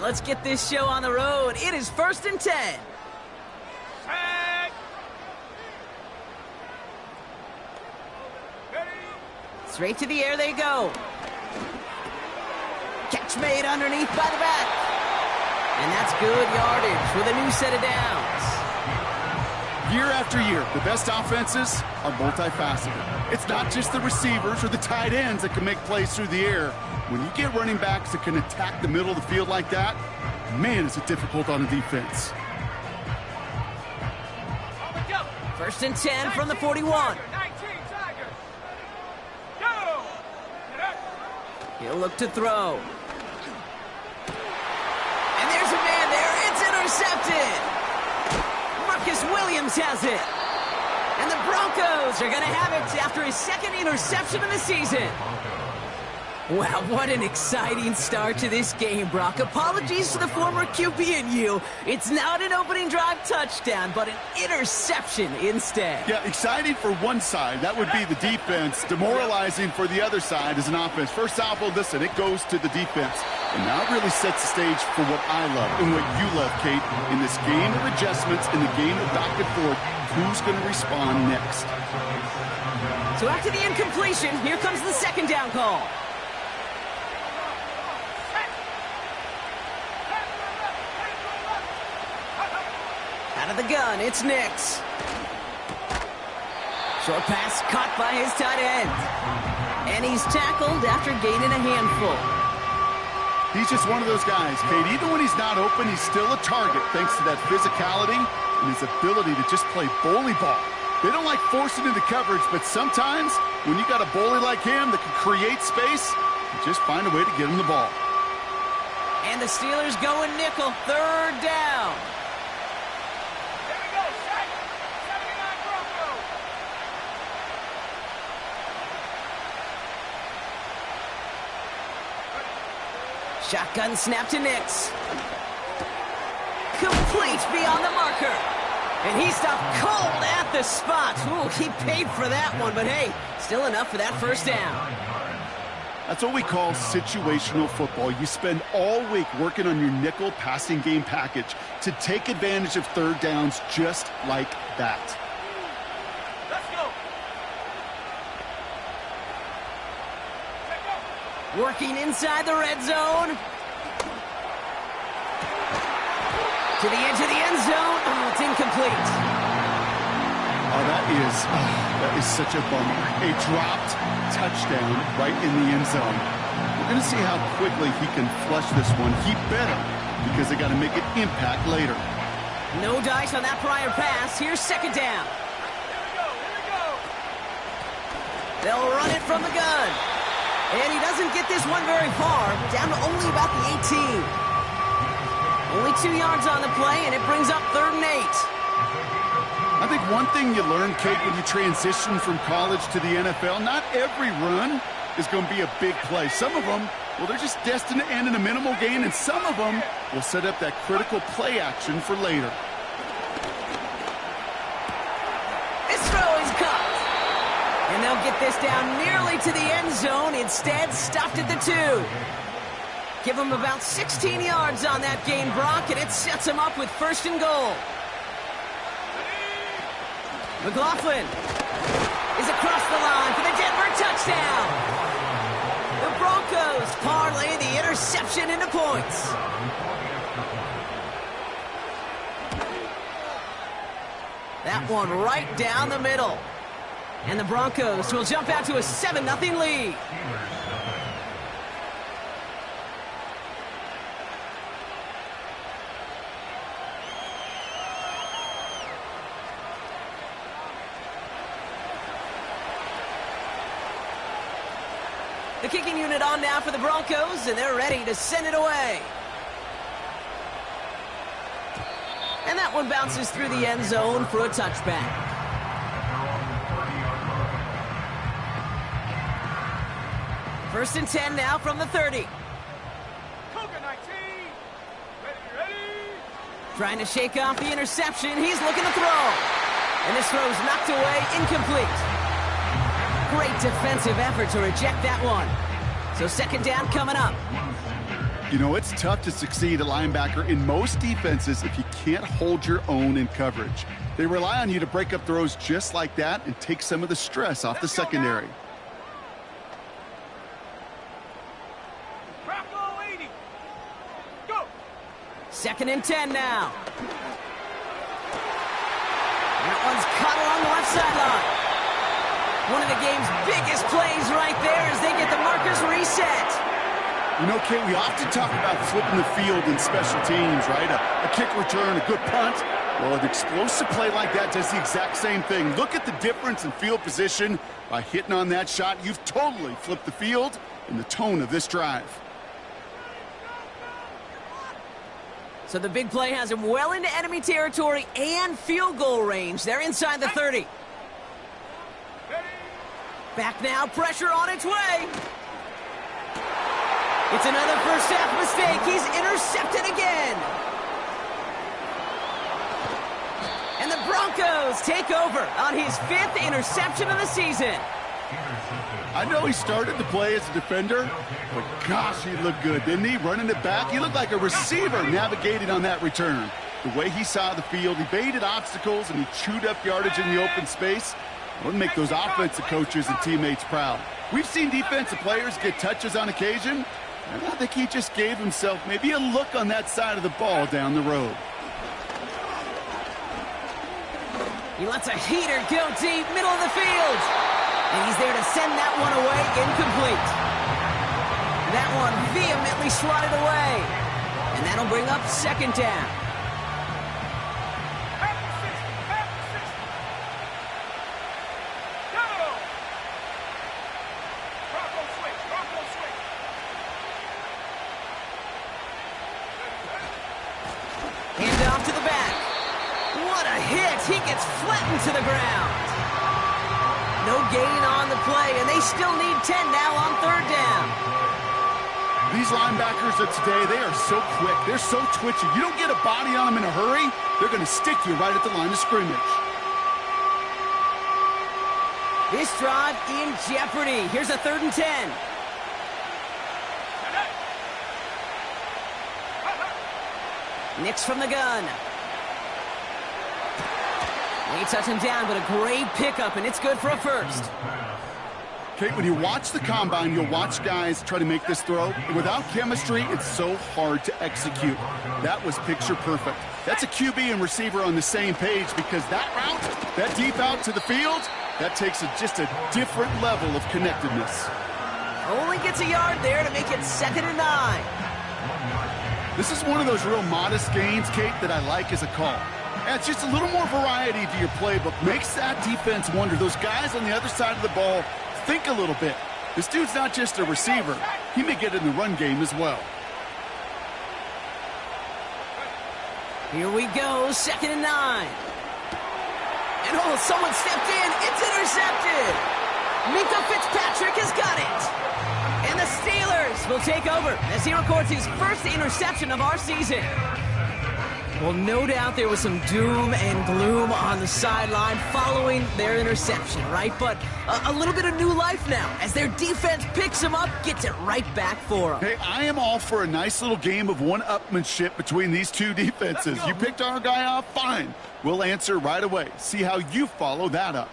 let's get this show on the road. It is 1st and 10. Straight to the air they go. Catch made underneath by the back. And that's good yardage with a new set of downs. Year after year, the best offenses are multifaceted. It's not just the receivers or the tight ends that can make plays through the air. When you get running backs that can attack the middle of the field like that, man, is it difficult on the defense. 1st and 10 from the 41. He'll look to throw. And there's a man there. It's intercepted. Marcus Williams has it. And the Broncos are going to have it after his 2nd interception of the season. Wow, what an exciting start to this game, Brock. Apologies to the former QB and you. It's not an opening drive touchdown, but an interception instead. Yeah, exciting for one side. That would be the defense. Demoralizing for the other side as an offense. First off, well, listen, it goes to the defense. And now it really sets the stage for what I love and what you love, Kate. In this game of adjustments, in the game of back and forth, who's going to respond next? So after the incompletion, here comes the 2nd down call. Out of the gun, it's Nix. Short pass caught by his tight end. And he's tackled after gaining a handful. He's just one of those guys, Kate. Even when he's not open, he's still a target thanks to that physicality and his ability to just play bully ball. They don't like forcing into coverage, but sometimes when you got a bully like him that can create space, you just find a way to get him the ball. And the Steelers go in nickel, 3rd down. Shotgun snap to Nix. Complete beyond the marker. And he stopped cold at the spot. Ooh, he paid for that one, but hey, still enough for that 1st down. That's what we call situational football. You spend all week working on your nickel passing game package to take advantage of 3rd downs just like that. Let's go. Working inside the red zone. To the edge of the end zone. Oh, it's incomplete. Oh, that is such a bummer. A dropped touchdown right in the end zone. We're going to see how quickly he can flush this one. He better, because they got to make an impact later. No dice on that prior pass. Here's 2nd down. Here we go. They'll run it from the gun. And he doesn't get this one very far. Down to only about the 18. Only 2 yards on the play, and it brings up 3rd and 8. I think one thing you learn, Kate, when you transition from college to the NFL, not every run is going to be a big play. Some of them, well, they're just destined to end in a minimal gain, and some of them will set up that critical play action for later. This throw is caught. And they'll get this down nearly to the end zone. Instead, stopped at the 2. Give him about 16 yards on that gain, Brock, and it sets him up with 1st and goal. McLaughlin is across the line for the Denver touchdown. The Broncos parlay the interception into points. That one right down the middle. And the Broncos will jump out to a 7-0 lead. The kicking unit on now for the Broncos, and they're ready to send it away. And that one bounces through the end zone for a touchback. First and 10 now from the 30. Cougar 19. Ready. Trying to shake off the interception. He's looking to throw. And this throw's knocked away, incomplete. Great defensive effort to reject that one. So 2nd down coming up. You know, it's tough to succeed at linebacker in most defenses if you can't hold your own in coverage. They rely on you to break up throws just like that and take some of the stress off the secondary. Bronco 80. Go. 2nd and 10 now. That one's caught along the left sideline. One of the game's biggest plays right there as they get the markers reset. You know, Kate, we often talk about flipping the field in special teams, right? A kick return, a good punt. Well, an explosive play like that does the exact same thing. Look at the difference in field position. By hitting on that shot, you've totally flipped the field and the tone of this drive. So the big play has him well into enemy territory and field goal range. They're inside the 30. Back now, pressure on its way. It's another first half mistake. He's intercepted again. And the Broncos take over on his 5th interception of the season. I know he started the play as a defender, but gosh, he looked good, didn't he? Running it back, he looked like a receiver navigating on that return. The way he saw the field, he baited obstacles, and he chewed up yardage in the open space. It would make those offensive coaches and teammates proud. We've seen defensive players get touches on occasion, and I think he just gave himself maybe a look on that side of the ball down the road. He lets a heater go deep, middle of the field. And he's there to send that one away, incomplete. That one vehemently swatted away. And that'll bring up 2nd down. Hand off to the back. What a hit! He gets flattened to the ground. No gain on the play, and they still need 10 now on 3rd down. These linebackers of today, they are so quick. They're so twitchy. You don't get a body on them in a hurry, they're going to stick you right at the line of scrimmage. This drive in jeopardy. Here's a 3rd and 10. Nix from the gun. They touch him down, but a great pickup, and it's good for a first. Kate, when you watch the combine, you'll watch guys try to make this throw. Without chemistry, it's so hard to execute. That was picture perfect. That's a QB and receiver on the same page because that route, that deep out to the field, that takes just a different level of connectedness. Only gets a yard there to make it 2nd and 9. This is one of those real modest gains, Kate, that I like as a call. Adds just a little more variety to your playbook. Makes that defense wonder. Those guys on the other side of the ball think a little bit. This dude's not just a receiver. He may get in the run game as well. Here we go, 2nd and 9. And oh, someone stepped in. It's intercepted. Minka Fitzpatrick has got it. And the Steelers will take over as he records his 1st interception of our season. Well, no doubt there was some doom and gloom on the sideline following their interception, right? But a little bit of new life now as their defense picks him up, gets it right back for him. Hey, I am all for a nice little game of one-upmanship between these two defenses. You picked our guy off, fine. We'll answer right away. See how you follow that up.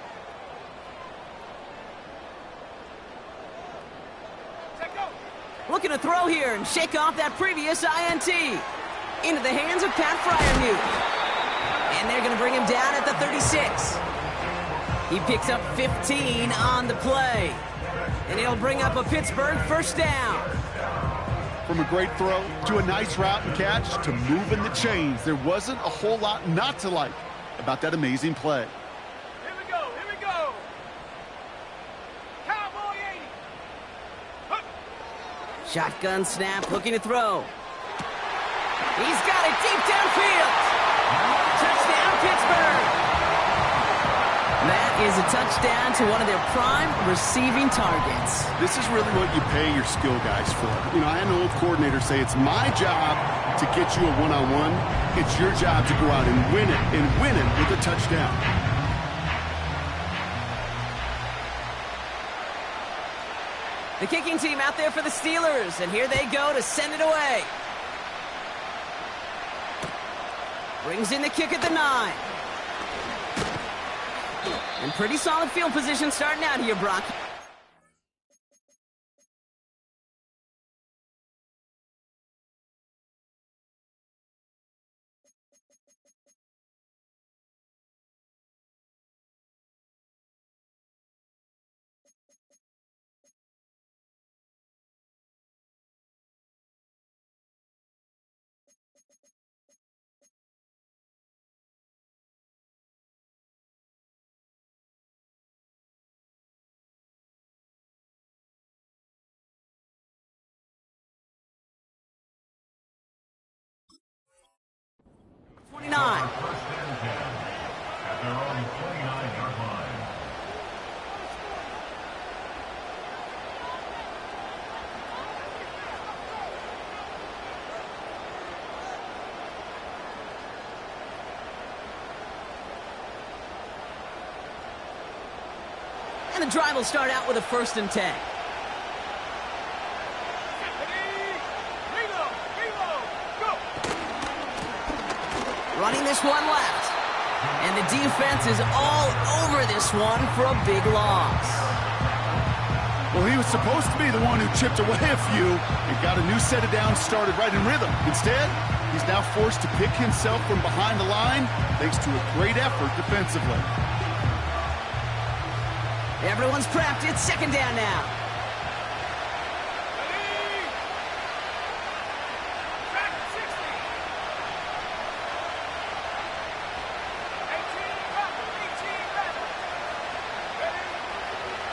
Looking to throw here and shake off that previous INT. Into the hands of Pat Fryermuth. And they're going to bring him down at the 36. He picks up 15 on the play. And it'll bring up a Pittsburgh 1st down. From a great throw to a nice route and catch to moving the chains, there wasn't a whole lot not to like about that amazing play. Here we go, here we go. Cowboy 80. Shotgun snap, looking to throw. He's got it deep downfield. Touchdown, Pittsburgh. That is a touchdown to one of their prime receiving targets. This is really what you pay your skill guys for. You know, I had an old coordinator say it's my job to get you a one-on-one. It's your job to go out and win it with a touchdown. The kicking team out there for the Steelers, and here they go to send it away. Brings in the kick at the 9. And pretty solid field position starting out here, Brock. And the drive will start out with a 1st and 10. Running this one left. And the defense is all over this one for a big loss. Well, he was supposed to be the one who chipped away a few and got a new set of downs started right in rhythm. Instead, he's now forced to pick himself from behind the line thanks to a great effort defensively. Everyone's prepped. It's 2nd down now.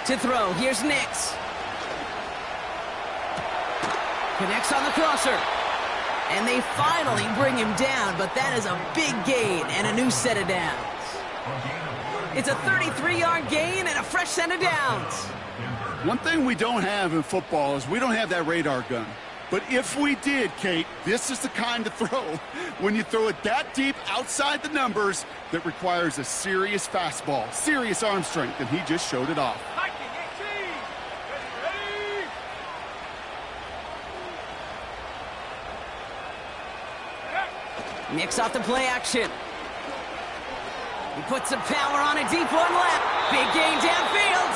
To throw, here's Nix. Connects on the crosser. And they finally bring him down, but that is a big gain and a new set of downs. It's a 33-yard gain and a fresh set of downs. One thing we don't have in football is we don't have that radar gun. But if we did, Kate, this is the kind of throw when you throw it that deep outside the numbers that requires a serious fastball, serious arm strength, and he just showed it off. Nix off the play action. He puts some power on a deep one left. Big gain downfield.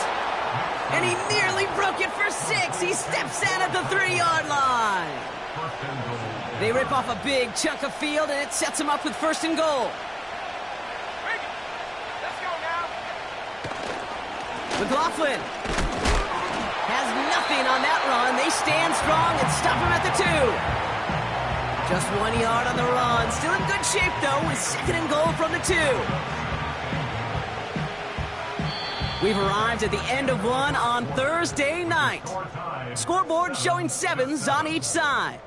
And he nearly broke it for 6. He steps out at the 3-yard line. They rip off a big chunk of field, and it sets him up with 1st and goal. Let's go now. McLaughlin has nothing on that run. They stand strong and stop him at the 2. Just 1 yard on the run. Still in good shape, though, with 2nd and goal from the 2. We've arrived at the end of one on Thursday night. Scoreboard showing 7s on each side.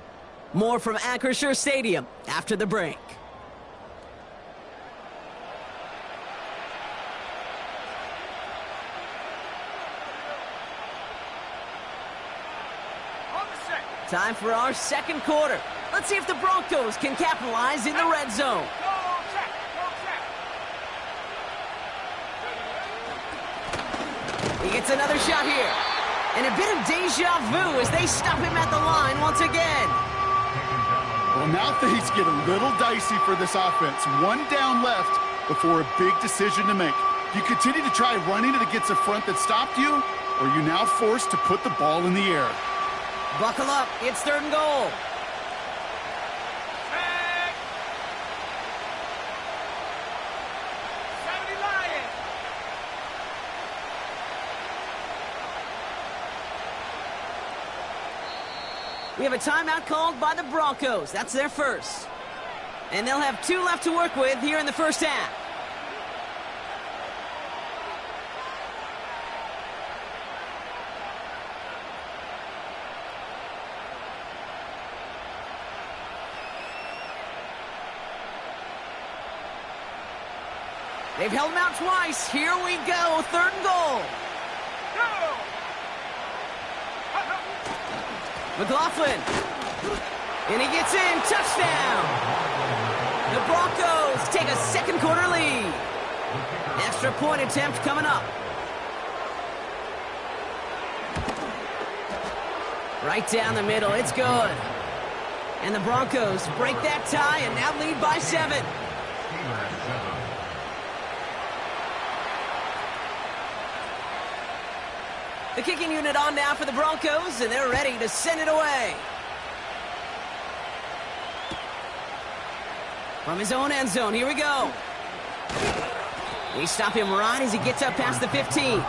More from Acrisure Stadium after the break. Time for our 2nd quarter. Let's see if the Broncos can capitalize in the red zone. He gets another shot here. And a bit of deja vu as they stop him at the line once again. Well, now things get a little dicey for this offense. 1 down left before a big decision to make. Do you continue to try running it against a front that stopped you? Or are you now forced to put the ball in the air? Buckle up. It's 3rd and goal. We have a timeout called by the Broncos. That's their first. And they'll have 2 left to work with here in the 1st half. They've held him out twice. Here we go. 3rd and goal. McLaughlin. And he gets in. Touchdown. The Broncos take a 2nd quarter lead. Extra point attempt coming up. Right down the middle. It's good. And the Broncos break that tie and now lead by 7. The kicking unit on now for the Broncos, and they're ready to send it away. From his own end zone, here we go. They stop him right as he gets up past the 15.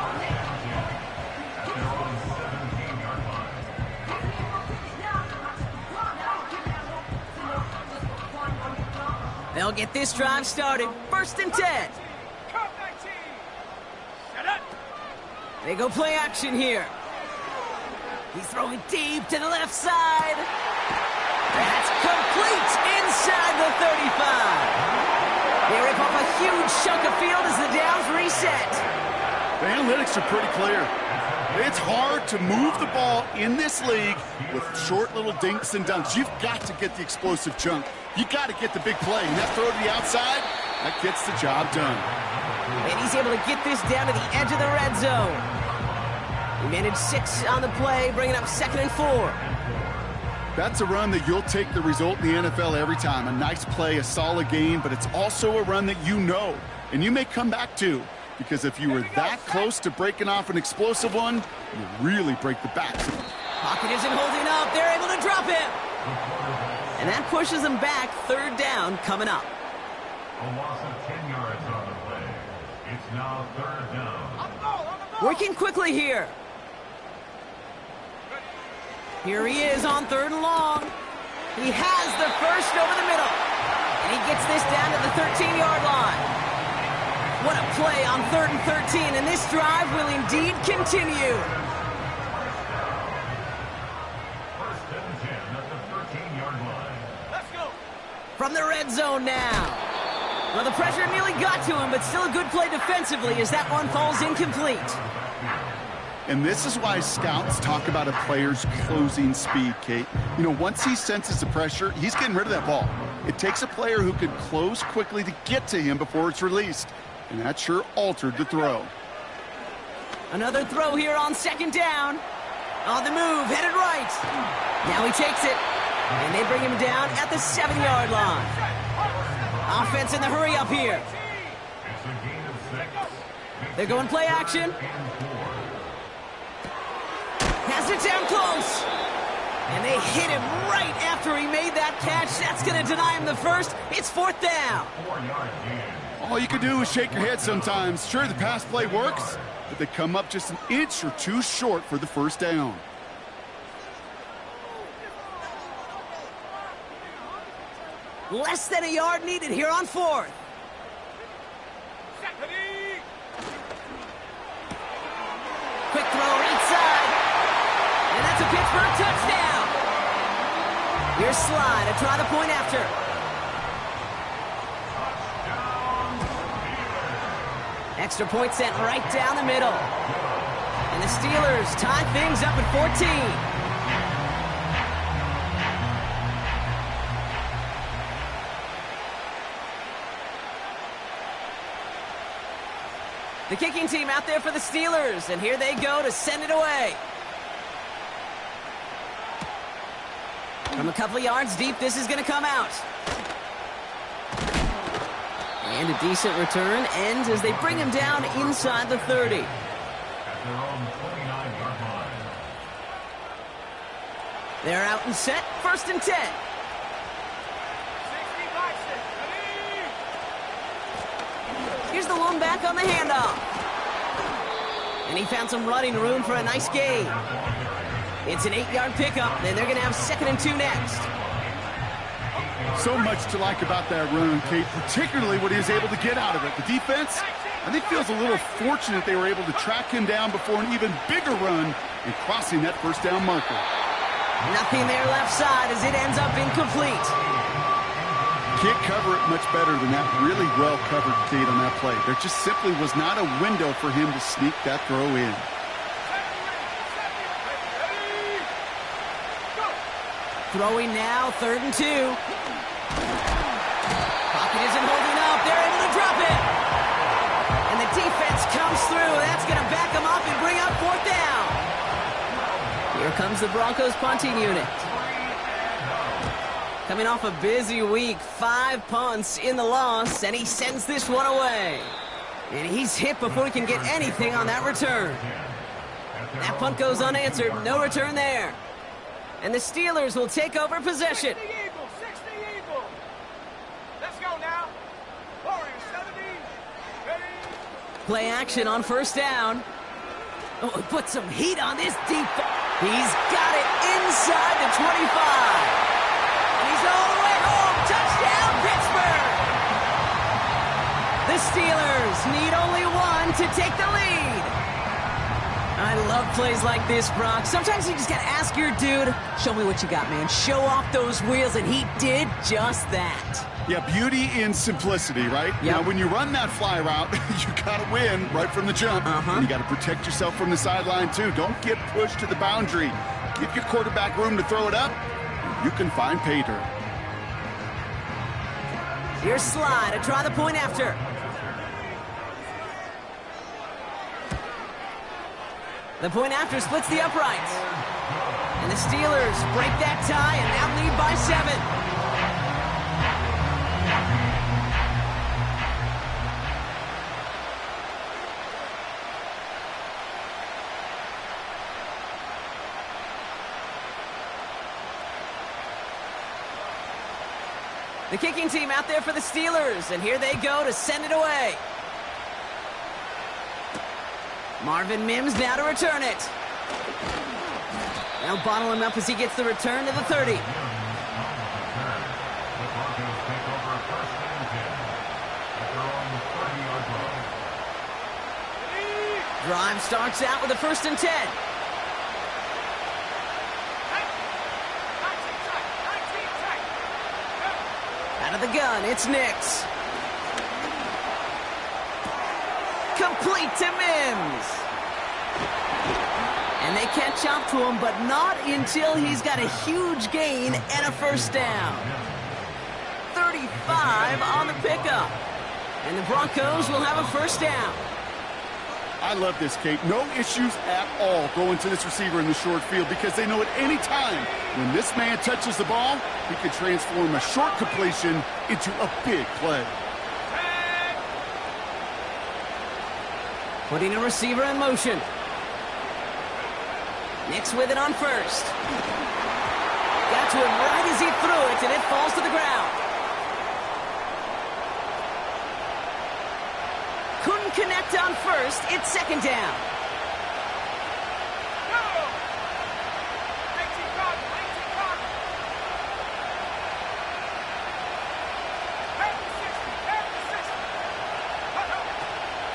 They'll get this drive started. 1st and 10. They go play action here. He's throwing deep to the left side. That's complete inside the 35. They rip off a huge chunk of field as the downs reset. The analytics are pretty clear. It's hard to move the ball in this league with short little dinks and dunks. You've got to get the explosive chunk. You got to get the big play. And that throw to the outside, that gets the job done. And he's able to get this down to the edge of the red zone. He managed 6 on the play, bringing up 2nd and 4. That's a run that you'll take the result in the NFL every time. A nice play, a solid game, but it's also a run that you know, and you may come back to, because if you were that close to breaking off an explosive one, you really break the back. Pocket isn't holding up. They're able to drop him. And that pushes them back. 3rd down coming up. A loss of 10 yards on the play. It's now 3rd down. Working quickly here. Here he is on 3rd and long. He has the first over the middle. And he gets this down to the 13-yard line. What a play on 3rd and 13. And this drive will indeed continue. First and 10 at the 13-yard line. Let's go. From the red zone now. Well, the pressure nearly got to him, but still a good play defensively as that one falls incomplete. And this is why scouts talk about a player's closing speed, Kate. You know, once he senses the pressure, he's getting rid of that ball. It takes a player who can close quickly to get to him before it's released. And that sure altered the throw. Another throw here on 2nd down. On the move, headed right. Now he takes it. And they bring him down at the 7-yard line. Offense in the hurry up here. It's a gain of 6. They're going play action. Has it down close. And they hit him right after he made that catch. That's going to deny him the first. It's 4th down. 4-yard gain. All you can do is shake your head sometimes. Sure, the pass play works, but they come up just an inch or two short for the 1st down. Less than a yard needed here on 4th. Quick throw right side. And that's a Pittsburgh touchdown. Here's Sly to try the point after. Extra point sent right down the middle. And the Steelers tie things up at 14. The kicking team out there for the Steelers, and here they go to send it away. From a couple of yards deep, this is going to come out. And a decent return ends as they bring him down inside the 30. At their own 29-yard line. They're out and set, 1st and 10. Here's the lone back on the handoff. And he found some running room for a nice gain. It's an 8-yard pickup, then they're going to have 2nd and 2 next. So much to like about that run, Kate, particularly what he was able to get out of it. The defense, I think, feels a little fortunate they were able to track him down before an even bigger run and crossing that 1st down marker. Nothing there left side as it ends up incomplete. Can't cover it much better than that really well-covered Kate on that play. There just simply was not a window for him to sneak that throw in. Throwing now, 3rd and 2. Pocket isn't holding up. They're able to drop it. And the defense comes through. That's going to back them up and bring up 4th down. Here Here comes the Broncos punting unit. Coming off a busy week, 5 punts in the loss, and he sends this one away. And he's hit before he can get anything on that return. That punt goes unanswered, no return there. And the Steelers will take over possession. 60 Eagles, 60 Eagles. Let's go now. Warriors 70. Ready? Play action on first down. Oh, put some heat on this deep. He's got it inside the 25. And he's all the way home. Touchdown, Pittsburgh. The Steelers need only one to take the lead. I love plays like this, Brock. Sometimes you just got to ask your dude, show me what you got, man. Show off those wheels, and he did just that. Yeah, beauty in simplicity, right? Yep. Now, when you run that fly route, you got to win right from the jump. And you got to protect yourself from the sideline, too. Don't get pushed to the boundary. Give your quarterback room to throw it up. You can find pay dirt. Here's Sly to try the point after. The point after splits the uprights. And the Steelers break that tie and now lead by 7. The kicking team out there for the Steelers, and here they go to send it away. Marvin Mims now to return it. They'll bottle him up as he gets the return to the 30. Drive starts out with a 1st and 10. Out of the gun, it's Nix. Complete to Mims. And they catch up to him, but not until he's got a huge gain and a 1st down. 35 on the pickup. And the Broncos will have a 1st down. I love this, Kate. No issues at all going to this receiver in the short field because they know at any time when this man touches the ball, he can transform a short completion into a big play. Putting a receiver in motion. Nix with it on 1st. Got to him right as he threw it, and it falls to the ground. Couldn't connect on 1st. It's 2nd down.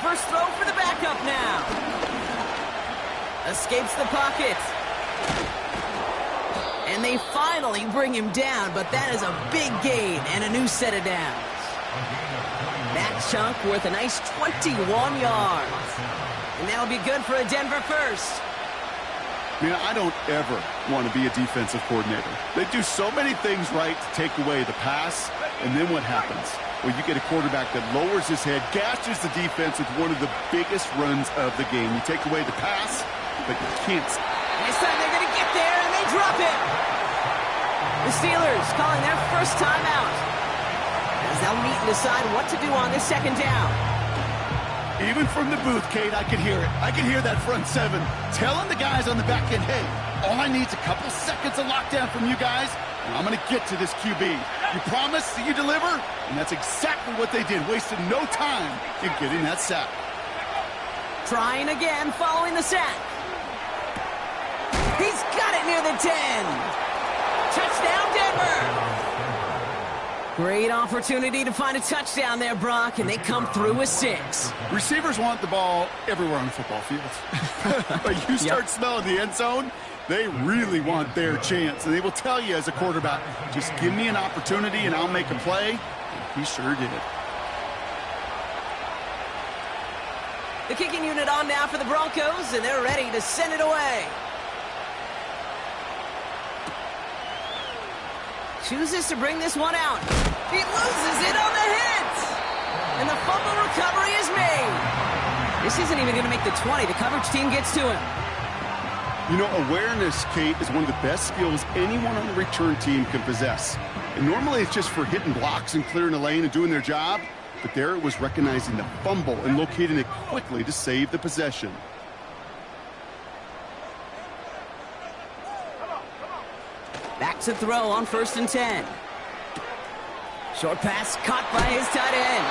First throw for the backup now. Escapes the pocket. And they finally bring him down, but that is a big gain and a new set of downs. That chunk worth a nice 21 yards. And that'll be good for a Denver 1st. Man, I don't ever want to be a defensive coordinator. They do so many things right to take away the pass, and then what happens? Well, you get a quarterback that lowers his head, gashes the defense with one of the biggest runs of the game. You take away the pass, but you can't. This time they're going to get there, and they drop it. The Steelers calling their 1st timeout, as they'll meet and decide what to do on this 2nd down. Even from the booth, Kate, I could hear it. I could hear that front 7 telling the guys on the back end, hey, all I need is a couple seconds of lockdown from you guys, and I'm going to get to this QB. You promise that you deliver? And that's exactly what they did, wasted no time in getting that sack. Trying again following the sack. He's got it near the 10. Touchdown, Denver. Great opportunity to find a touchdown there, Brock, and they come through with 6. Receivers want the ball everywhere on the football field. But you start smelling the end zone, they really want their chance. And they will tell you as a quarterback, just give me an opportunity and I'll make a play. And he sure did. The kicking unit on now for the Broncos, and they're ready to send it away. Chooses to bring this one out. He loses it on the hit. And the fumble recovery is made. This isn't even going to make the 20. The coverage team gets to him. You know, awareness, Kate, is one of the best skills anyone on the return team can possess. And normally it's just for hitting blocks and clearing a lane and doing their job, but there it was recognizing the fumble and locating it quickly to save the possession. Back to throw on 1st and 10. Short pass caught by his tight end.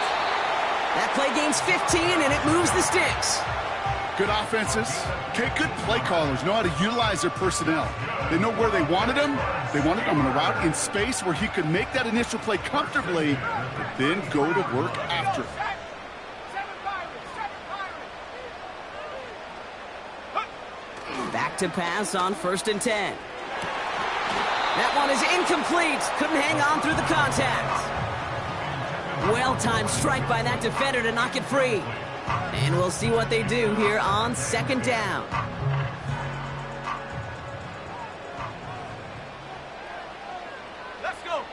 That play gains 15, and it moves the sticks. Good offenses. Okay, good play callers know how to utilize their personnel. They know where they wanted him. They wanted him on a route in space where he could make that initial play comfortably, but then go to work after it. Back to pass on 1st and 10. That one is incomplete. Couldn't hang on through the contact. Well-timed strike by that defender to knock it free. And we'll see what they do here on 2nd down. Let's go.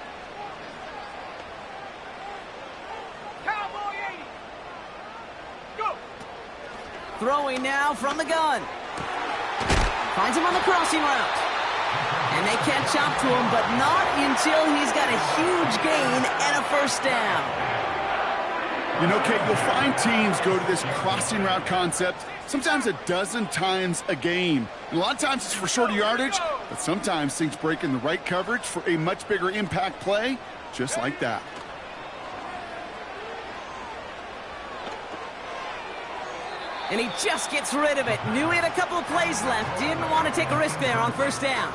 Cowboy 80. Go. Throwing now from the gun. Finds him on the crossing route. And they catch up to him, but not until he's got a huge gain and a 1st down. You know, Kate, you'll find teams go to this crossing route concept sometimes a dozen times a game. And a lot of times it's for shorter yardage, but sometimes things break in the right coverage for a much bigger impact play, just like that. And he just gets rid of it. Knew he had a couple of plays left. Didn't want to take a risk there on 1st down.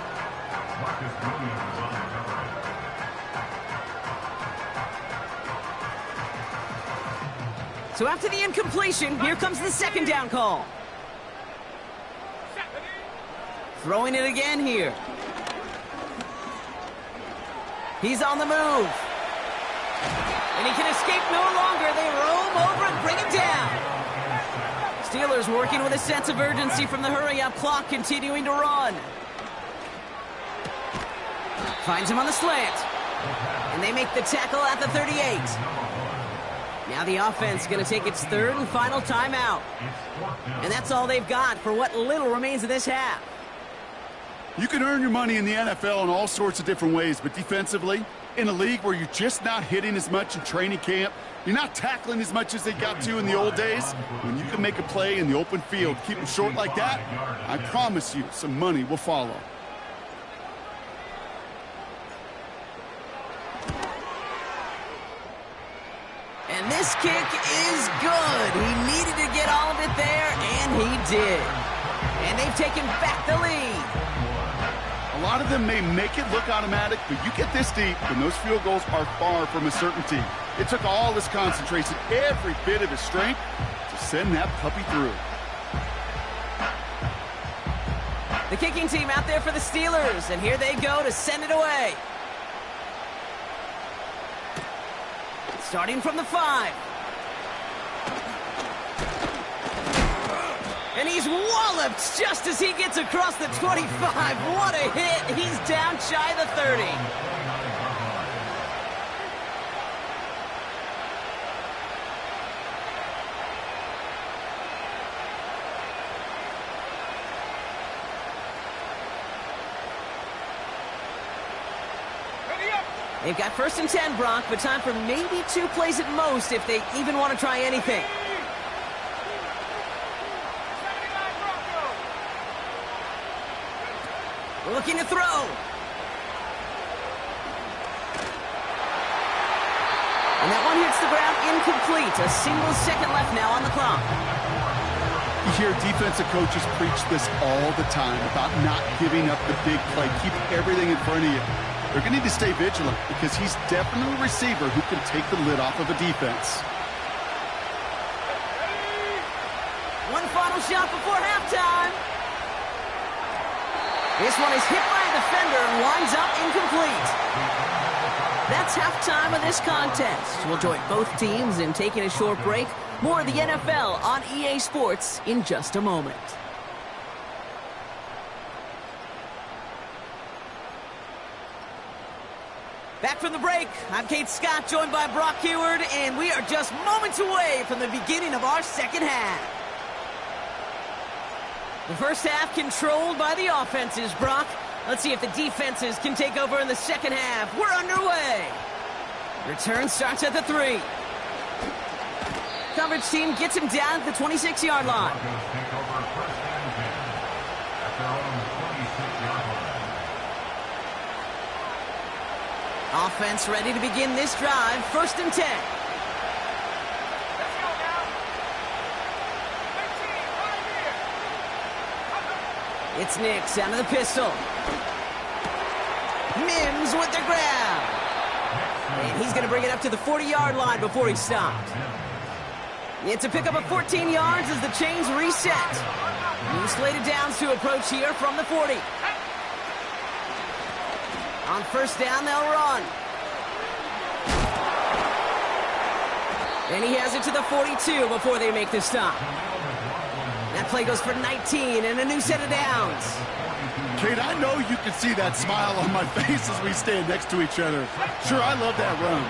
So after the incompletion, here comes the 2nd down call. Throwing it again here. He's on the move. And he can escape no longer. They roam over and bring him down. Steelers working with a sense of urgency from the hurry-up clock, continuing to run. Finds him on the slant. And they make the tackle at the 38. Now the offense is going to take its 3rd and final timeout. And that's all they've got for what little remains of this half. You can earn your money in the NFL in all sorts of different ways, but defensively, in a league where you're just not hitting as much in training camp, you're not tackling as much as they got to in the old days, when you can make a play in the open field, keep them short like that, I promise you some money will follow. And this kick is good. He needed to get all of it there, and he did. And they've taken back the lead. A lot of them may make it look automatic, but you get this deep, and those field goals are far from a certainty. It took all his concentration, every bit of his strength, to send that puppy through. The kicking team out there for the Steelers, and here they go to send it away. Starting from the 5. And he's walloped just as he gets across the 25. What a hit. He's down shy of the 30. They've got 1st and 10, Bronk, but time for maybe 2 plays at most if they even want to try anything. Looking to throw. And that one hits the ground incomplete. A single second left now on the clock. You hear defensive coaches preach this all the time about not giving up the big play. Keep everything in front of you. They're going to need to stay vigilant because he's definitely a receiver who can take the lid off of a defense. One final shot before halftime. This one is hit by a defender and winds up incomplete. That's halftime of this contest. We'll join both teams in taking a short break. More of the NFL on EA Sports in just a moment. Back from the break, I'm Kate Scott, joined by Brock Heward, and we are just moments away from the beginning of our second half. The first half controlled by the offenses, Brock. Let's see if the defenses can take over in the second half. We're underway. Return starts at the 3. Coverage team gets him down at the 26-yard line. Broncos take over first and 10 at their own 26-yard line. Offense ready to begin this drive. First and 10. Let's go now. 15, right here. It's Nix out of the pistol. Mims with the grab. And he's going to bring it up to the 40-yard line before he stopped. It's a pickup of 14 yards as the chains reset. New slated downs to approach here from the 40. On first down, they'll run. And he has it to the 42 before they make the stop. That play goes for 19 and a new set of downs. Kate, I know you can see that smile on my face as we stand next to each other. Sure, I love that run.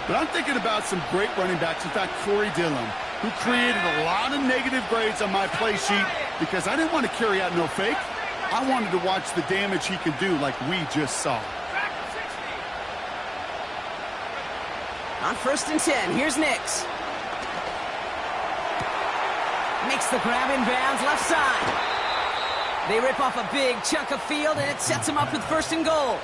But I'm thinking about some great running backs. In fact, Corey Dillon, who created a lot of negative grades on my play sheet because I didn't want to carry out no fake. I wanted to watch the damage he could do like we just saw. On first and 10, here's Nix. Makes the grab in bounds left side. They rip off a big chunk of field, and it sets them up with first and goal.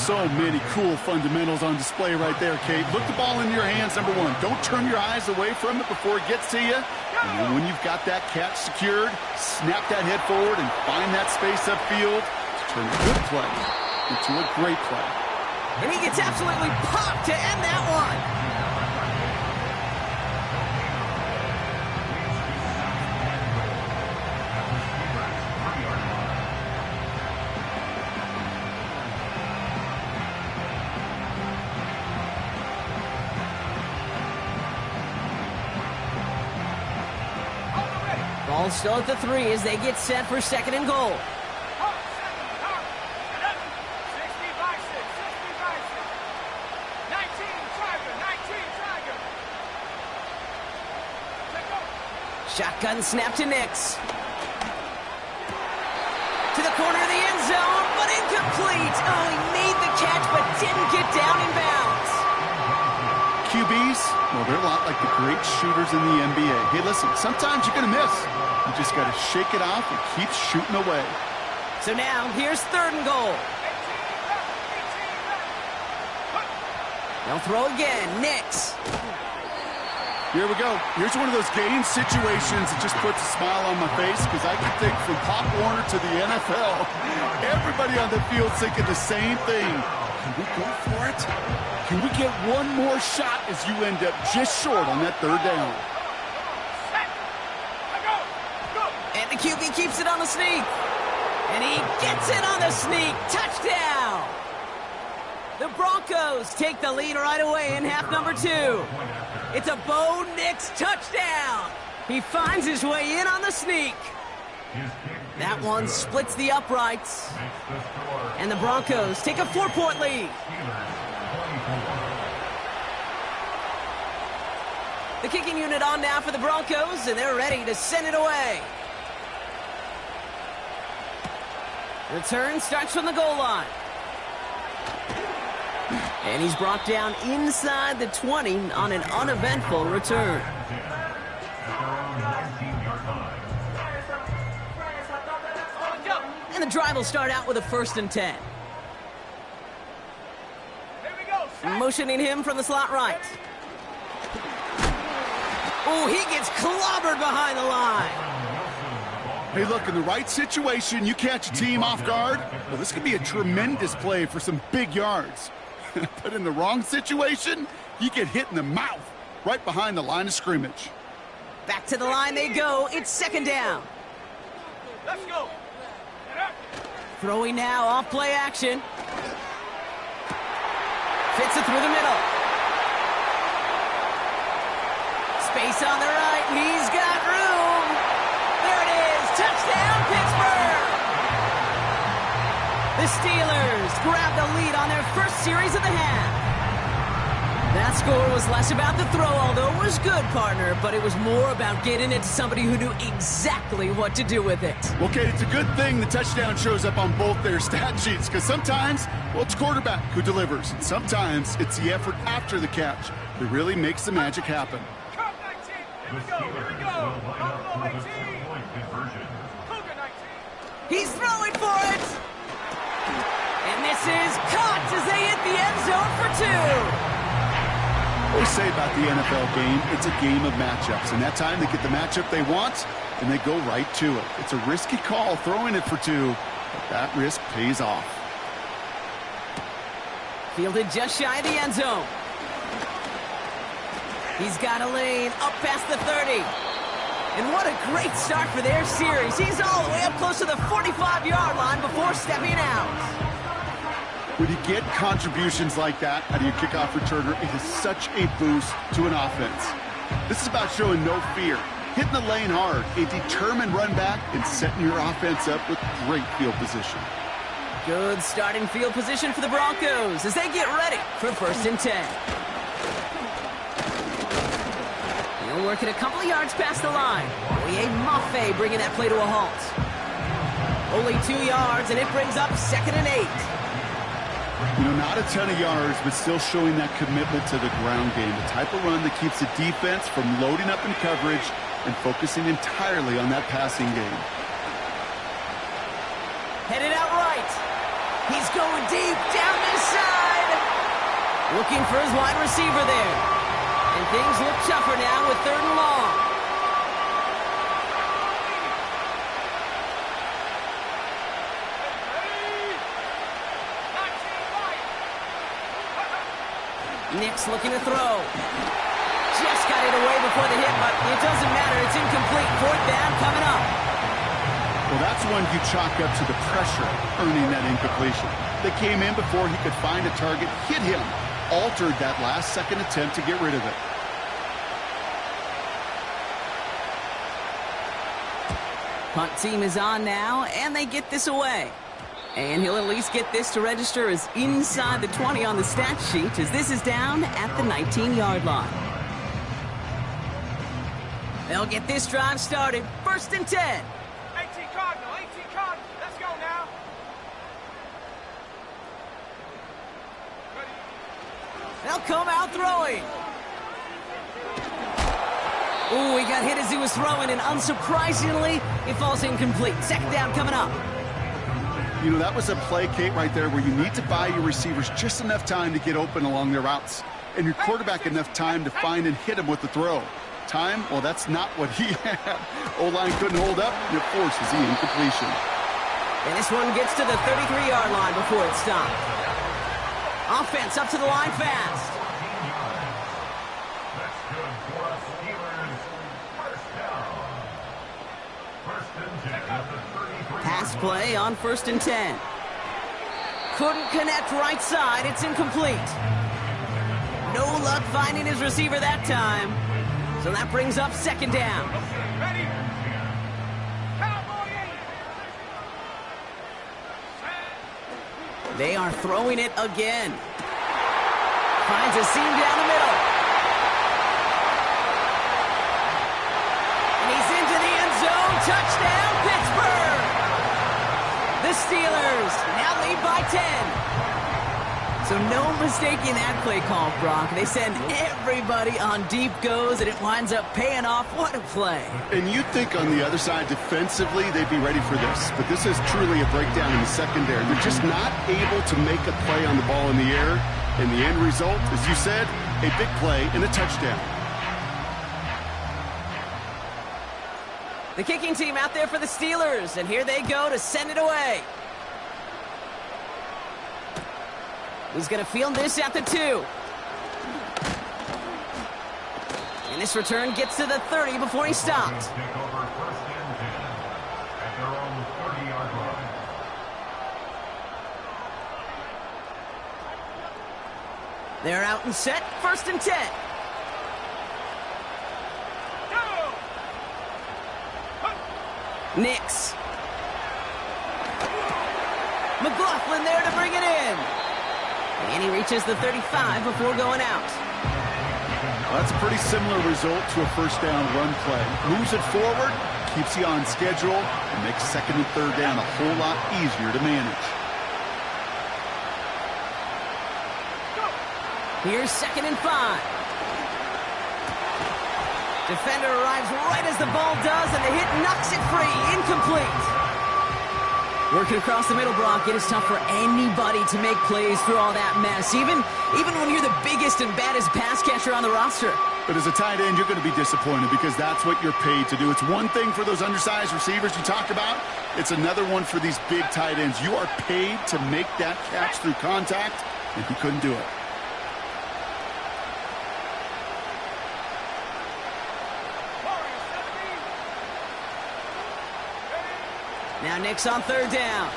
So many cool fundamentals on display right there, Kate. Look the ball in your hands, number one. Don't turn your eyes away from it before it gets to you. And then when you've got that catch secured, snap that head forward and find that space upfield to turn a good play into a great play. And he gets absolutely popped to end that one. Ball still at the 3 as they get set for second and goal. Shotgun snap to Nix. To the corner of the end zone, but incomplete. Oh, he made the catch, but didn't get down in bounds. QBs, well, they're a lot like the great shooters in the NBA. Hey, listen, sometimes you're going to miss. You just got to shake it off and keep shooting away. So now, here's third and goal. They'll throw again. Nix. Here we go. Here's one of those game situations that just puts a smile on my face because I can think from Pop Warner to the NFL. Everybody on the field thinking the same thing. Can we go for it? Can we get one more shot as you end up just short on that third down? And the QB keeps it on the sneak. And he gets it on the sneak. Touchdown! The Broncos take the lead right away in half number 2. It's a Bo Nix touchdown. He finds his way in on the sneak. That one splits the uprights. And the Broncos take a 4-point lead. The kicking unit on now for the Broncos, and they're ready to send it away. Return starts from the goal line. And he's brought down inside the 20 on an uneventful return. And the drive will start out with a first and 10. Motioning him from the slot right. Oh, he gets clobbered behind the line. Hey, look, in the right situation, you catch a team off guard. Well, this could be a tremendous play for some big yards. But in the wrong situation, you get hit in the mouth right behind the line of scrimmage. Back to the line they go. It's second down. Let's go. Throwing now off play action. Fits it through the middle. Space on the right. He's got room. There it is. Touchdown, Pittsburgh. The Steelers grab the lead on their first series of the half. The That score was less about the throw, although it was good, partner, but it was more about getting it to somebody who knew exactly what to do with it. Well, Kate, it's a good thing the touchdown shows up on both their stat sheets, because sometimes, well, it's quarterback who delivers, and sometimes it's the effort after the catch that really makes the magic happen. Cup 19. Here we go. Here we go. Buffalo 18. Cougar 19. He's throwing for it! And this is caught as they hit the end zone for 2. What we say about the NFL game, it's a game of matchups, and that time they get the matchup they want, and they go right to it. It's a risky call throwing it for 2, but that risk pays off. Fielded just shy of the end zone. He's got a lane up past the 30. And what a great start for their series. He's all the way up close to the 45-yard line before stepping out. When you get contributions like that out of your kickoff returner, it is such a boost to an offense. This is about showing no fear, hitting the lane hard, a determined run back, and setting your offense up with great field position. Good starting field position for the Broncos as they get ready for 1st and 10. They'll work it a couple of yards past the line. Oye Mafe bringing that play to a halt. Only 2 yards, and it brings up 2nd and 8. You know, not a ton of yards, but still showing that commitment to the ground game. The type of run that keeps the defense from loading up in coverage and focusing entirely on that passing game. Headed out right. He's going deep down this side. Looking for his wide receiver there. And things look tougher now with 3rd and long. Nick's looking to throw. Just got it away before the hit, but it doesn't matter. It's incomplete. 4th down coming up. Well, that's one you chalk up to the pressure earning that incompletion. They came in before he could find a target, hit him, altered that last-second attempt to get rid of it. Punt team is on now, and they get this away. And he'll at least get this to register as inside the 20 on the stat sheet, as this is down at the 19-yard line. They'll get this drive started. 1st and 10. 18 Cardinal. 18 Cardinal. Let's go now. Ready? They'll come out throwing. Ooh, he got hit as he was throwing, and unsurprisingly, it falls incomplete. 2nd down coming up. You know, that was a play, Kate, right there, where you need to buy your receivers just enough time to get open along their routes, and your quarterback enough time to find and hit him with the throw. Time, well, that's not what he had. O-line couldn't hold up, and it forces the incompletion. And this one gets to the 33-yard line before it stopped. Offense up to the line fast. That's good for us, Steelers. 1st down. 1st and 10 at the 33. Pass play on 1st and 10. Couldn't connect right side. It's incomplete. No luck finding his receiver that time. So that brings up 2nd down. Ready? Cowboy 8. They are throwing it again. Finds a seam down the middle. And he's into the end zone. Touchdown, Pittsburgh! The Steelers now lead by 10. So no mistaking that play call, Bronk. They send everybody on deep goes, and it winds up paying off. What a play. And you'd think on the other side, defensively, they'd be ready for this. But this is truly a breakdown in the secondary. They're just not able to make a play on the ball in the air. And the end result, as you said, a big play and a touchdown. The kicking team out there for the Steelers, and here they go to send it away. He's going to field this at the 2. And this return gets to the 30 before he stopped. Take over 1st and 10 at their own 30-yard line. They're out and set. 1st and 10. Nix. McLaughlin there to bring it in. And he reaches the 35 before going out. That's a pretty similar result to a first down run play. Moves it forward, keeps you on schedule, and makes second and third down a whole lot easier to manage. Here's 2nd and 5. Defender arrives right as the ball does, and the hit knocks it free. Incomplete. Working across the middle, Brock, it is tough for anybody to make plays through all that mess, even when you're the biggest and baddest pass catcher on the roster. But as a tight end, you're going to be disappointed because that's what you're paid to do. It's one thing for those undersized receivers you talk about. It's another one for these big tight ends. You are paid to make that catch through contact, and he couldn't do it. Now Nick's on 3rd down.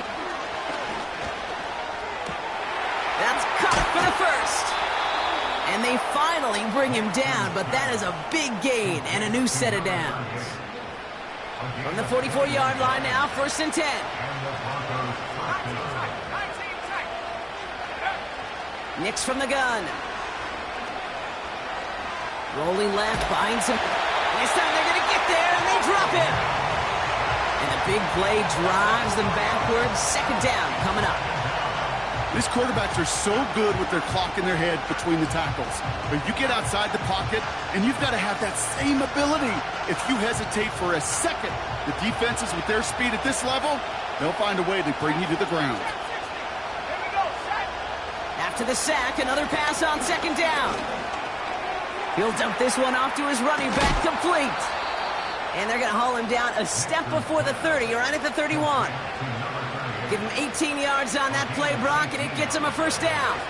That's caught for the first. And they finally bring him down, but that is a big gain and a new set of downs. From the 44-yard line now, 1st and 10. Nick's from the gun. Rolling left, behind some. This time they're going to get there, and they drop him. And the big play drives them backwards. 2nd down coming up. These quarterbacks are so good with their clock in their head between the tackles. But you get outside the pocket, and you've got to have that same ability. If you hesitate for a second, the defenses with their speed at this level, they'll find a way to bring you to the ground. After the sack, another pass on 2nd down. He'll dump this one off to his running back, complete. And they're going to haul him down a step before the 30, right at the 31. Give him 18 yards on that play, Brock, and it gets him a 1st down.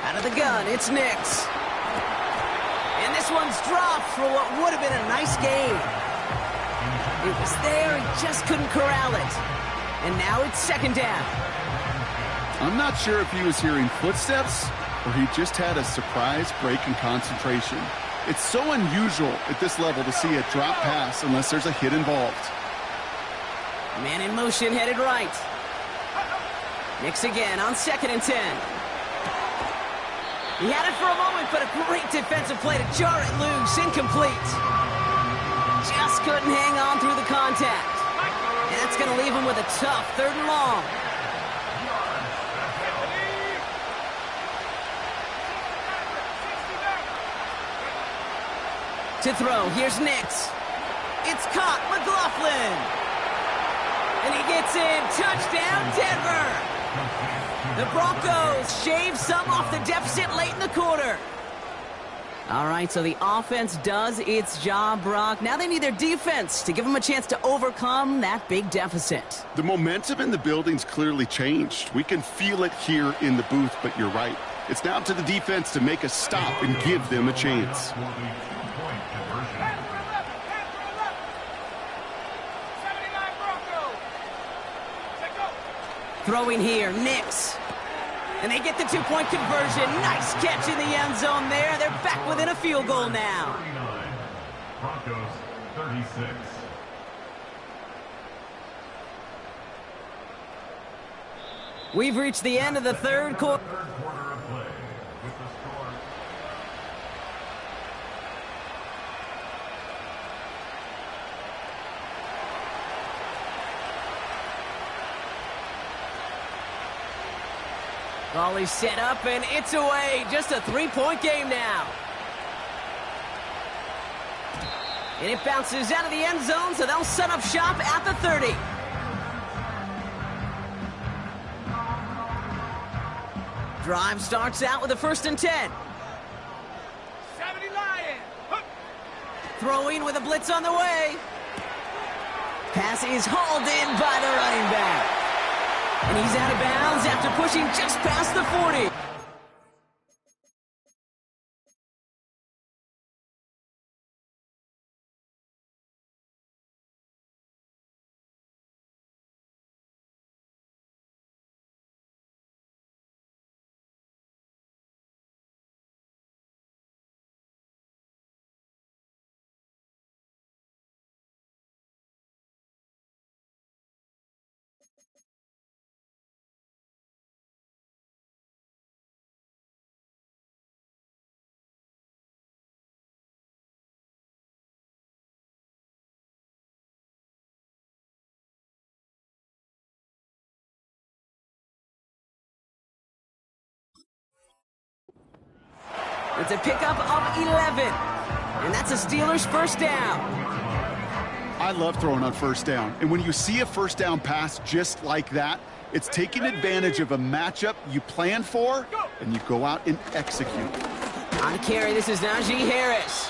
Out of the gun, it's Nix. And this one's dropped for what would have been a nice game. It was there, he just couldn't corral it. And now it's 2nd down. I'm not sure if he was hearing footsteps or he just had a surprise break in concentration. It's so unusual at this level to see a drop pass unless there's a hit involved. Man in motion, headed right. Nix again on 2nd and 10. He had it for a moment, but a great defensive play to jar it loose. Incomplete. Just couldn't hang on through the contact. And that's going to leave him with a tough 3rd and long. To throw, here's Nix. It's caught, McLaughlin. And he gets in, touchdown Denver. The Broncos shave some off the deficit late in the quarter. All right, so the offense does its job, Brock. Now they need their defense to give them a chance to overcome that big deficit. The momentum in the building's clearly changed. We can feel it here in the booth, but you're right. It's now to the defense to make a stop and give them a chance. Throwing here, Nix. And they get the 2-point conversion. Nice catch in the end zone there. They're back within a field goal now. 39. Broncos 36. We've reached the end of the third quarter. Third quarter of play with the score. Volley set up, and it's away. Just a 3-point game now. And it bounces out of the end zone, so they'll set up shop at the 30. Drive starts out with a 1st and 10. 70 Lions. Throwing with a blitz on the way. Pass is hauled in by the running back. And he's out of bounds after pushing just past the 40. It's a pickup of 11. And that's a Steelers first down. I love throwing on first down. And when you see a first down pass just like that, it's taking advantage of a matchup you plan for, and you go out and execute. On carry, this is Najee Harris.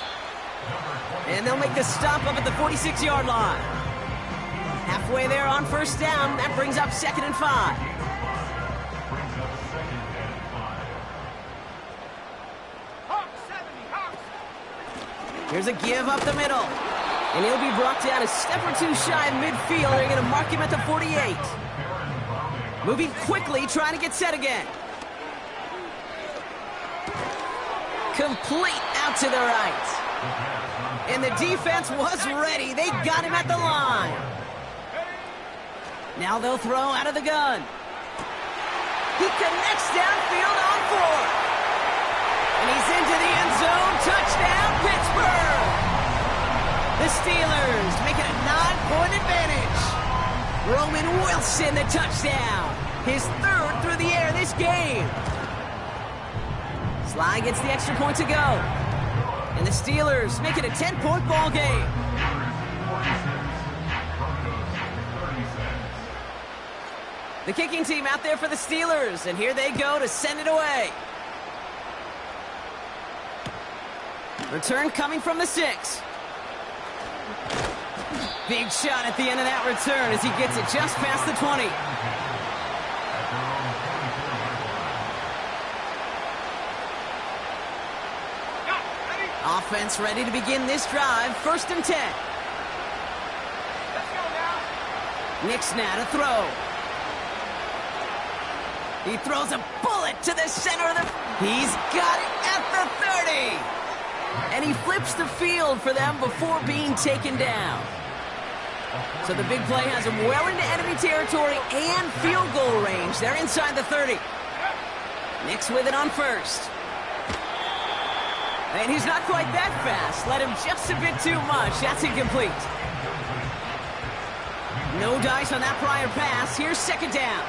And they'll make the stop up at the 46-yard line. Halfway there on first down, that brings up 2nd and 5. Here's a give up the middle. And he'll be brought down a step or two shy of midfield. They're going to mark him at the 48. Moving quickly, trying to get set again. Complete out to the right. And the defense was ready. They got him at the line. Now they'll throw out of the gun. He connects downfield on 4. And he's into the end zone. Touchdown, Pittsburgh. The Steelers make it a 9-point advantage. Roman Wilson, the touchdown. His 3rd through the air this game. Sly gets the extra point to go. And the Steelers make it a 10-point ball game. The kicking team out there for the Steelers. And here they go to send it away. Return coming from the 6. Big shot at the end of that return as he gets it just past the 20. Offense ready to begin this drive. 1st and 10. Nick's now to throw. He throws a bullet to the center of the... He's got it at the 30. And he flips the field for them before being taken down. So the big play has him well into enemy territory and field goal range. They're inside the 30. Nick's with it on 1st. And he's not quite that fast. Let him just a bit too much. That's incomplete. No dice on that prior pass. Here's 2nd down.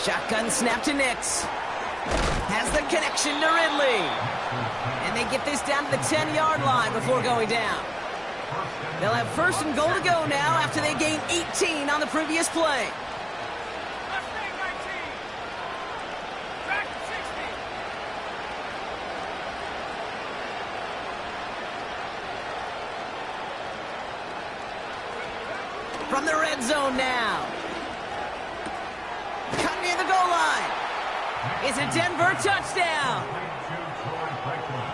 Shotgun snap to Nix. Has the connection to Ridley. And they get this down to the 10-yard line before going down. They'll have 1st and goal to go now after they gain 18 on the previous play. From the red zone now. Cut near the goal line. It's a Denver touchdown.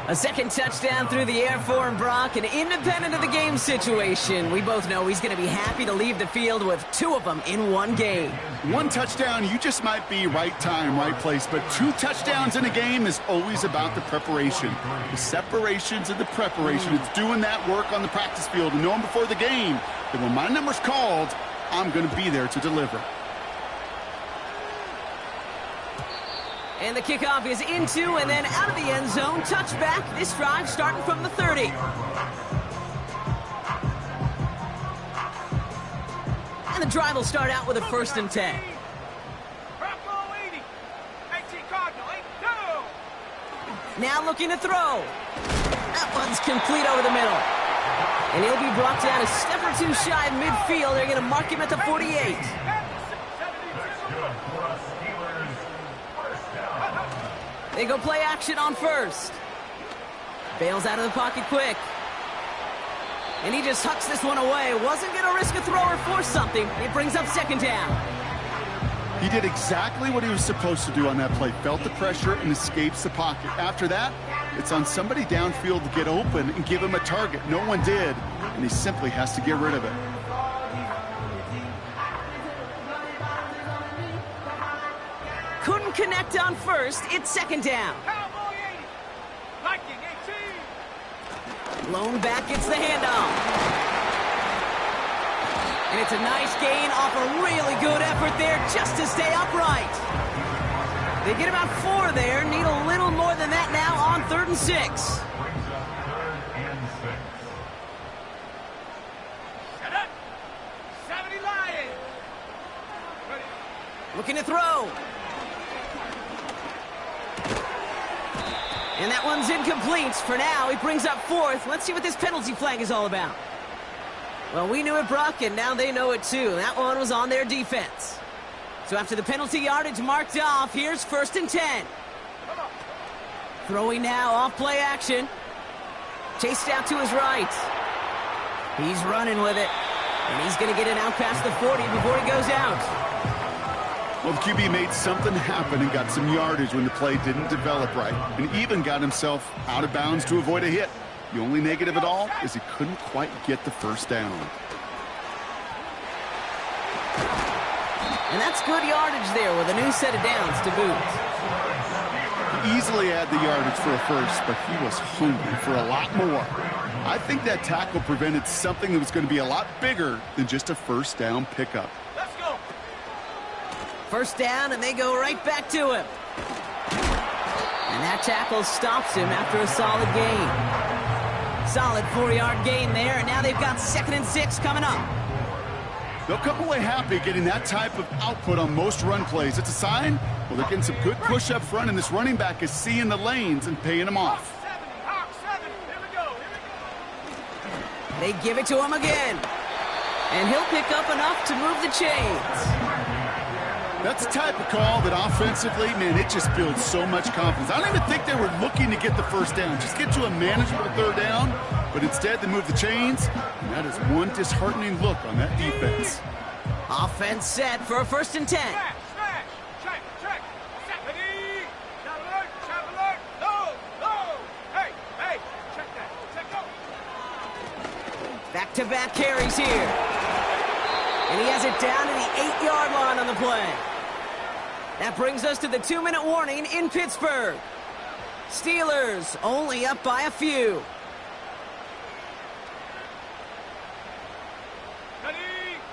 A 2nd touchdown through the air for him, Brock, and independent of the game situation, we both know he's going to be happy to leave the field with 2 of them in one game. 1 touchdown, you just might be right time, right place, but 2 touchdowns in a game is always about the preparation. The separations and the preparation. It's doing that work on the practice field and knowing before the game that when my number's called, I'm going to be there to deliver. And the kickoff is into and then out of the end zone. Touchback. This drive starting from the 30. And the drive will start out with a 1st and 10. Now looking to throw. That one's complete over the middle. And he'll be brought down a step or two shy of midfield. They're going to mark him at the 48. They go play action on 1st. Bails out of the pocket quick. And he just hucks this one away. Wasn't going to risk a throw or force something. It brings up 2nd down. He did exactly what he was supposed to do on that play. Felt the pressure and escapes the pocket. After that, it's on somebody downfield to get open and give him a target. No one did, and he simply has to get rid of it. Couldn't connect on 1st. It's 2nd down. Lone back gets the handoff. And it's a nice gain off a really good effort there just to stay upright. They get about 4 there. Need a little more than that now on 3rd and 6. Looking to throw. And that one's incomplete. For now, he brings up fourth. Let's see what this penalty flag is all about. Well, we knew it, Brock, and now they know it too. That one was on their defense. So after the penalty yardage marked off, here's 1st and 10. Throwing now off play action. Chased out to his right. He's running with it. And he's going to get it out past the 40 before he goes out. Well, the QB made something happen and got some yardage when the play didn't develop right, and even got himself out of bounds to avoid a hit. The only negative at all is he couldn't quite get the first down. And that's good yardage there with a new set of downs to boot. He easily had the yardage for a first, but he was hungry for a lot more. I think that tackle prevented something that was going to be a lot bigger than just a first down pickup. Let's go. First down, and they go right back to him. And that tackle stops him after a solid gain. Solid 4-yard gain there, and now they've got 2nd and 6 coming up. They'll come away happy getting that type of output on most run plays. It's a sign, well, they're getting some good push up front, and this running back is seeing the lanes and paying them off. Hawk 7. Here we go. They give it to him again. And he'll pick up enough to move the chains. That's the type of call that offensively, man, it just builds so much confidence. I don't even think they were looking to get the first down. Just get to a manageable 3rd down, but instead they move the chains, and that is one disheartening look on that defense. Offense set for a 1st and 10. Smash. Check. Set. Ready. Shot alert. Shot alert. No. Hey. Check that. Check go. Back-to-back carries here. And he has it down to the 8-yard line on the play. That brings us to the 2-minute warning in Pittsburgh. Steelers only up by a few. Ready.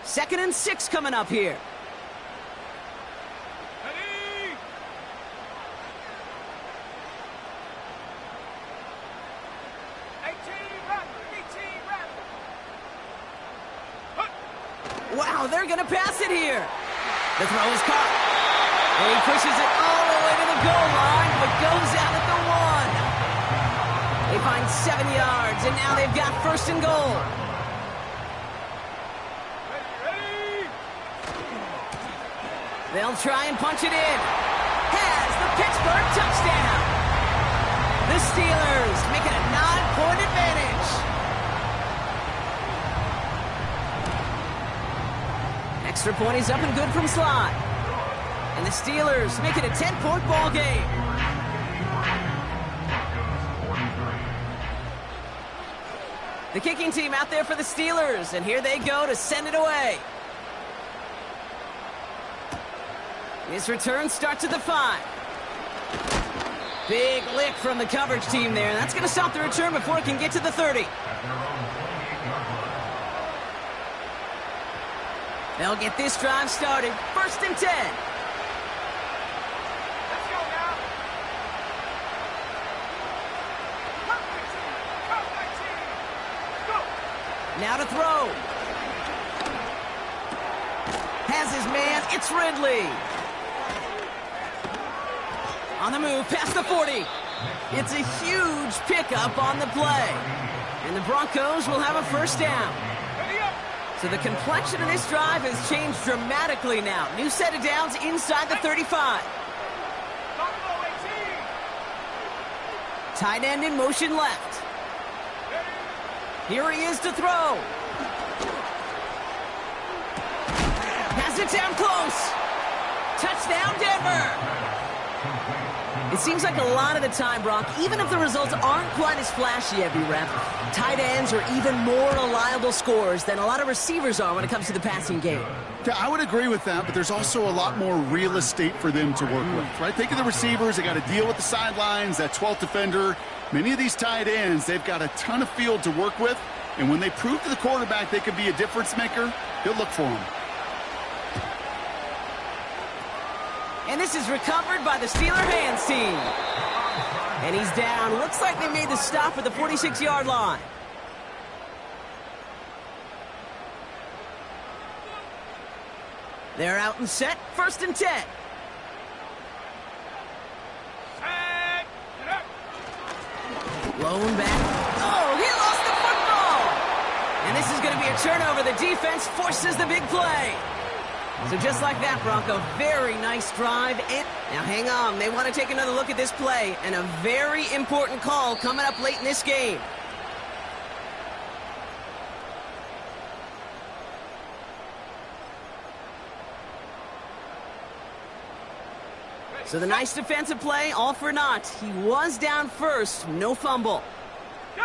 2nd and 6 coming up here. Ready. 18 run. Wow, they're going to pass it here. The throw is caught. And he pushes it all the way to the goal line, but goes out at the 1. They find 7 yards, and now they've got 1st and goal. Ready. They'll try and punch it in. Has the Pittsburgh touchdown. The Steelers make it a 9-point advantage. Extra point is up and good from Slot. And the Steelers make it a 10-point ball game. The kicking team out there for the Steelers, and here they go to send it away. His return starts at the 5. Big lick from the coverage team there. That's going to stop the return before it can get to the 30. They'll get this drive started. 1st and 10. Let's go now. Cut 19. Go. Now to throw. Has his man. It's Ridley. On the move, past the 40. It's a huge pickup on the play. And the Broncos will have a 1st down. Ready up. So the complexion of this drive has changed dramatically now. New set of downs inside the 35. Buffalo 18. Tight end in motion left. Here he is to throw. Has it down close. Touchdown, Denver. It seems like a lot of the time, Brock, even if the results aren't quite as flashy every rep, tight ends are even more reliable scorers than a lot of receivers are when it comes to the passing game. Yeah, I would agree with that, but there's also a lot more real estate for them to work with, right? Think of the receivers. They got to deal with the sidelines, that 12th defender. Many of these tight ends, they've got a ton of field to work with, and when they prove to the quarterback they could be a difference maker, he'll look for them. And this is recovered by the Steeler hands team. And he's down. Looks like they made the stop at the 46-yard line. They're out and set. 1st and 10. Set. Get up. Blown back. Oh, he lost the football! And this is going to be a turnover. The defense forces the big play. So just like that, Bronco, very nice drive. Now hang on, they want to take another look at this play, and a very important call coming up late in this game. So the nice defensive play, all for naught. He was down first, no fumble. Go!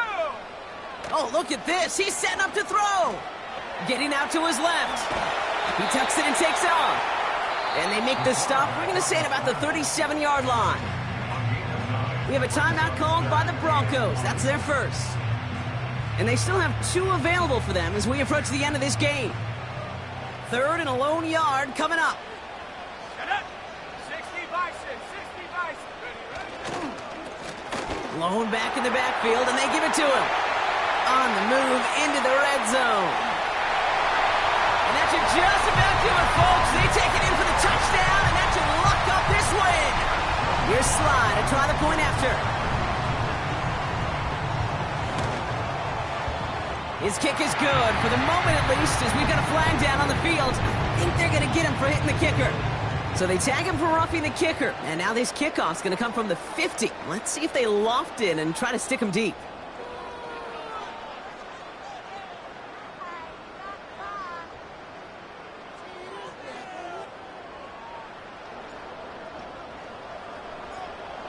Oh, look at this. He's setting up to throw. Getting out to his left. He tucks it and takes off. And they make the stop. We're going to say at about the 37-yard line. We have a timeout called by the Broncos. That's their first. And they still have 2 available for them as we approach the end of this game. 3rd and a lone yard coming up. Shut up! 60 bison, 60 bison. Ready? Blown back in the backfield, and they give it to him. On the move into the red zone. And that should just about do it, folks. They take it in for the touchdown, and that should lock up this win. Here's Sly to try the point after. His kick is good, for the moment at least, as we've got a flag down on the field. I think they're going to get him for hitting the kicker. So they tag him for roughing the kicker, and now this kickoff's going to come from the 50. Let's see if they loft it and try to stick him deep.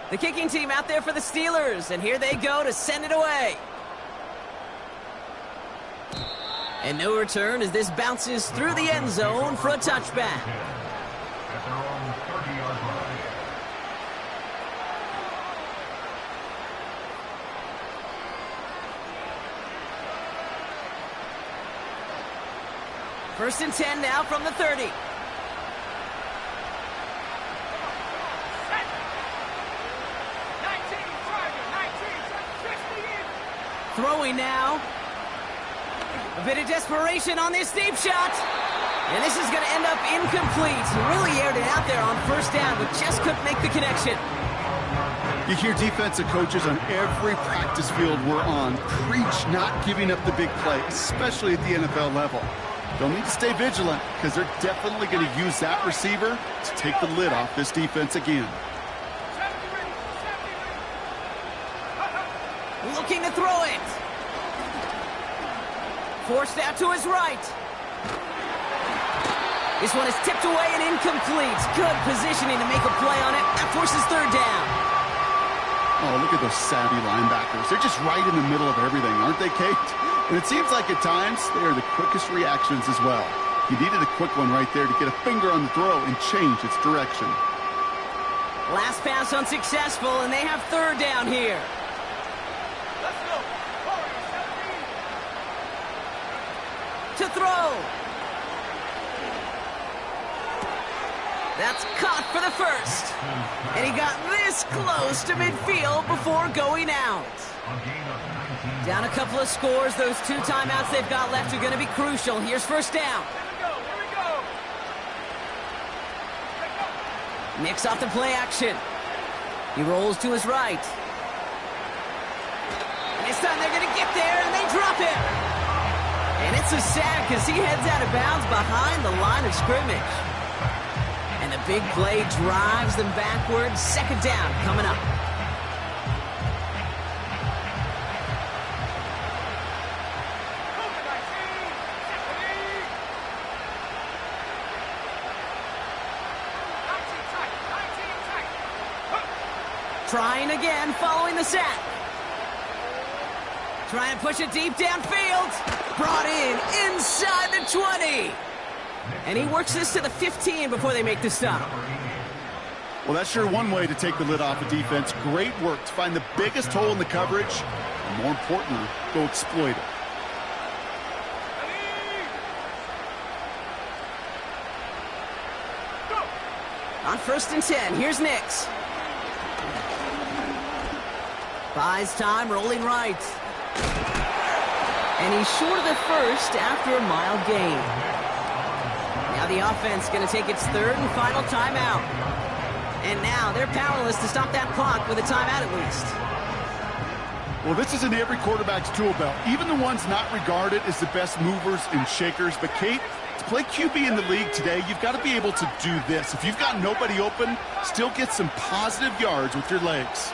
The kicking team out there for the Steelers, and here they go to send it away. And no return as this bounces through the end zone for a touchback. At their own 30-yard line. First and 10 now from the 30. Throwing now. A bit of desperation on this deep shot. And this is going to end up incomplete. He really aired it out there on first down, but just couldn't make the connection. You hear defensive coaches on every practice field we're on preach not giving up the big play, especially at the NFL level. They'll need to stay vigilant because they're definitely going to use that receiver to take the lid off this defense again. Looking to throw it. Forced out to his right. This one is tipped away and incomplete. Good positioning to make a play on it. That forces third down. Oh, look at those savvy linebackers. They're just right in the middle of everything, aren't they, Kate? And it seems like at times they are the quickest reactions as well. He needed a quick one right there to get a finger on the throw and change its direction. Last pass unsuccessful, and they have third down here. Let's go. To throw. That's caught for the first. And he got this close to midfield before going out. Down a couple of scores. Those 2 timeouts they've got left are going to be crucial. Here's first down. Here we go. Nicks off the play action. He rolls to his right. And this time they're going to get there, and they drop him. And it's a sack because he heads out of bounds behind the line of scrimmage. And the big play drives them backwards. Second down coming up. Trying again following the sack. Trying to push it deep downfield. Brought in inside the 20. And he works this to the 15 before they make the stop. Well, that's sure one way to take the lid off a defense. Great work to find the biggest hole in the coverage, and more importantly, go exploit it. On first and 10, here's Nix. Buys time, rolling right. And he's short of the first after a mild gain. Now the offense going to take its third and final timeout. And now they're powerless to stop that clock with a timeout at least. Well, this is in every quarterback's tool belt, even the ones not regarded as the best movers and shakers. But, Kate, to play QB in the league today, you've got to be able to do this. If you've got nobody open, still get some positive yards with your legs.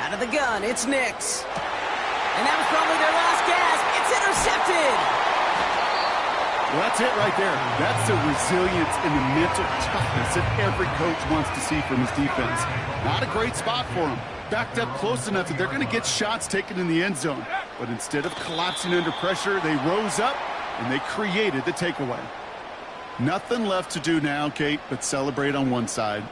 Out of the gun, it's Nix. And that was probably their last gasp. It's intercepted. Well, that's it right there. That's the resilience and the mental toughness that every coach wants to see from his defense. Not a great spot for him. Backed up close enough that they're going to get shots taken in the end zone. But instead of collapsing under pressure, they rose up and they created the takeaway. Nothing left to do now, Kate, but celebrate on one side.